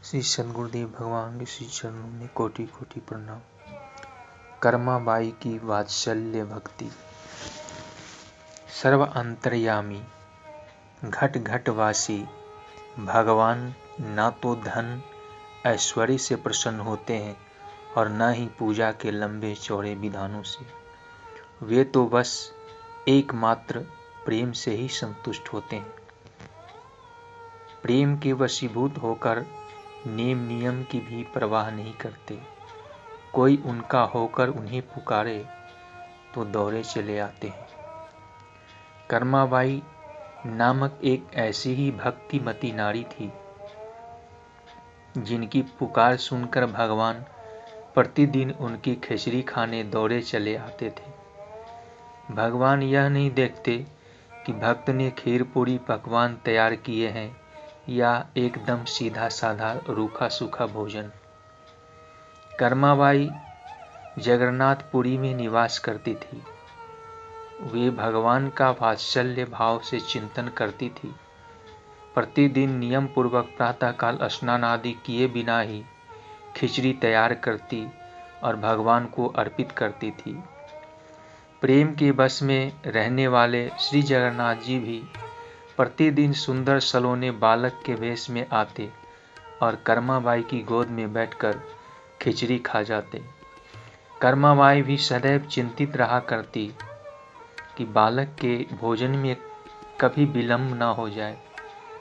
श्री सद्गुरुदेव भगवान के श्री चरणों में कोटि कोटि प्रणाम। कर्माबाई की वात्सल्य भक्ति। सर्व अंतर्यामी घट घट वासी भगवान ना तो धन ऐश्वर्य से प्रसन्न होते हैं और न ही पूजा के लंबे चौड़े विधानों से। वे तो बस एकमात्र प्रेम से ही संतुष्ट होते हैं। प्रेम के वशीभूत होकर नेम नियम की भी परवाह नहीं करते। कोई उनका होकर उन्हें पुकारे तो दौड़े चले आते हैं। कर्माबाई नामक एक ऐसी ही भक्तिमती नारी थी जिनकी पुकार सुनकर भगवान प्रतिदिन उनकी खिचड़ी खाने दौड़े चले आते थे। भगवान यह नहीं देखते कि भक्त ने खीर पूरी पकवान तैयार किए हैं या एकदम सीधा साधा रूखा सूखा भोजन। कर्माबाई जगन्नाथपुरी में निवास करती थी। वे भगवान का वात्सल्य भाव से चिंतन करती थी। प्रतिदिन नियम पूर्वक प्रातःकाल स्नान आदि किए बिना ही खिचड़ी तैयार करती और भगवान को अर्पित करती थी। प्रेम के बस में रहने वाले श्री जगन्नाथ जी भी प्रतिदिन सुंदर सलोने बालक के वेश में आते और कर्माबाई की गोद में बैठकर खिचड़ी खा जाते। कर्माबाई भी सदैव चिंतित रहा करती कि बालक के भोजन में कभी विलंब न हो जाए।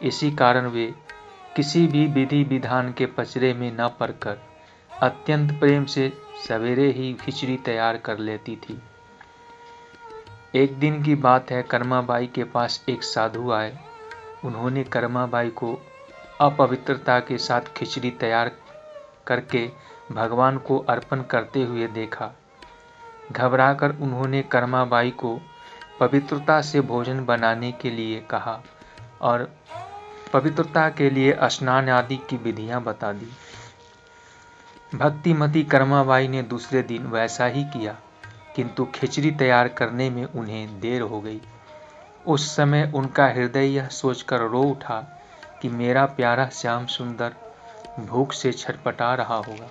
इसी कारण वे किसी भी विधि विधान के पचड़े में न पड़कर अत्यंत प्रेम से सवेरे ही खिचड़ी तैयार कर लेती थी। एक दिन की बात है, कर्माबाई के पास एक साधु आए। उन्होंने कर्माबाई को अपवित्रता के साथ खिचड़ी तैयार करके भगवान को अर्पण करते हुए देखा। घबराकर उन्होंने कर्माबाई को पवित्रता से भोजन बनाने के लिए कहा और पवित्रता के लिए स्नान आदि की विधियां बता दी। भक्तिमती कर्माबाई ने दूसरे दिन वैसा ही किया, किंतु खिचड़ी तैयार करने में उन्हें देर हो गई। उस समय उनका हृदय यह सोचकर रो उठा कि मेरा प्यारा श्याम सुंदर भूख से छटपटा रहा होगा।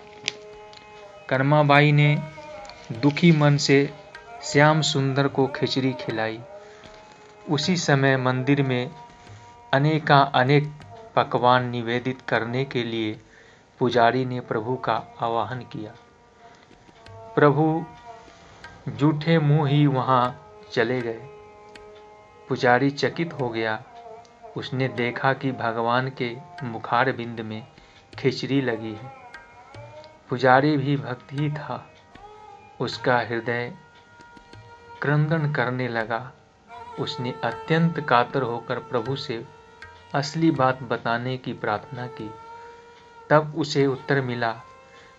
कर्माबाई ने दुखी मन से श्याम सुंदर को खिचड़ी खिलाई। उसी समय मंदिर में अनेक पकवान निवेदित करने के लिए पुजारी ने प्रभु का आवाहन किया। प्रभु जूठे मुंह ही वहां चले गए। पुजारी चकित हो गया। उसने देखा कि भगवान के मुखार बिंद में खिचड़ी लगी है। पुजारी भी भक्त ही था। उसका हृदय क्रंदन करने लगा। उसने अत्यंत कातर होकर प्रभु से असली बात बताने की प्रार्थना की। तब उसे उत्तर मिला,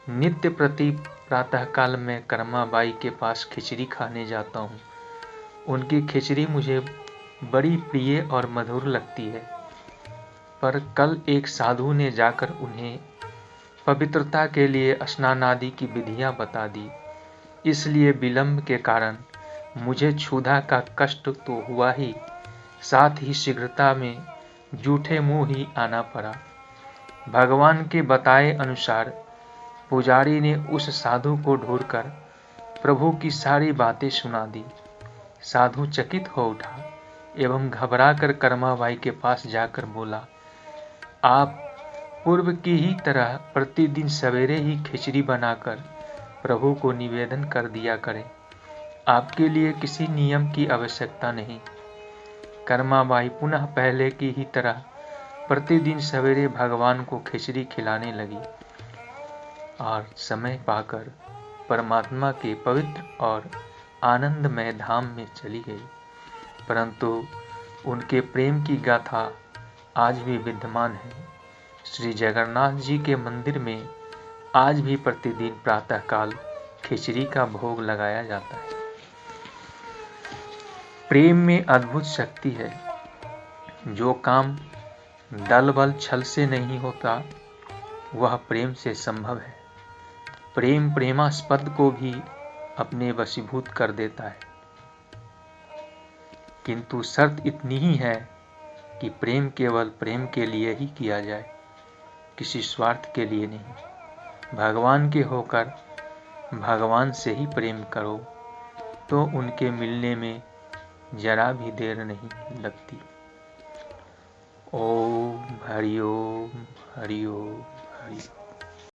नित्य प्रति प्रातःकाल में कर्माबाई के पास खिचड़ी खाने जाता हूँ। उनकी खिचड़ी मुझे बड़ी प्रिय और मधुर लगती है, पर कल एक साधु ने जाकर उन्हें पवित्रता के लिए स्नान आदि की विधियां बता दी। इसलिए विलंब के कारण मुझे क्षुधा का कष्ट तो हुआ ही, साथ ही शीघ्रता में जूठे मुंह ही आना पड़ा। भगवान के बताए अनुसार पुजारी ने उस साधु को ढूंढकर प्रभु की सारी बातें सुना दी। साधु चकित हो उठा एवं घबराकर कर्माबाई के पास जाकर बोला, आप पूर्व की ही तरह प्रतिदिन सवेरे ही खिचड़ी बनाकर प्रभु को निवेदन कर दिया करें। आपके लिए किसी नियम की आवश्यकता नहीं। कर्माबाई पुनः पहले की ही तरह प्रतिदिन सवेरे भगवान को खिचड़ी खिलाने लगी और समय पाकर परमात्मा के पवित्र और आनंदमय धाम में चली गई। परंतु उनके प्रेम की गाथा आज भी विद्यमान है। श्री जगन्नाथ जी के मंदिर में आज भी प्रतिदिन प्रातःकाल खिचड़ी का भोग लगाया जाता है। प्रेम में अद्भुत शक्ति है। जो काम दल बल छल से नहीं होता, वह प्रेम से संभव है। प्रेम प्रेमास्पद को भी अपने वशीभूत कर देता है, किंतु शर्त इतनी ही है कि प्रेम केवल प्रेम के लिए ही किया जाए। किसी स्वार्थ के लिए नहीं। भगवान के होकर भगवान से ही प्रेम करो तो उनके मिलने में जरा भी देर नहीं लगती। ओम हरि ओम हरि ओम हरि ओम।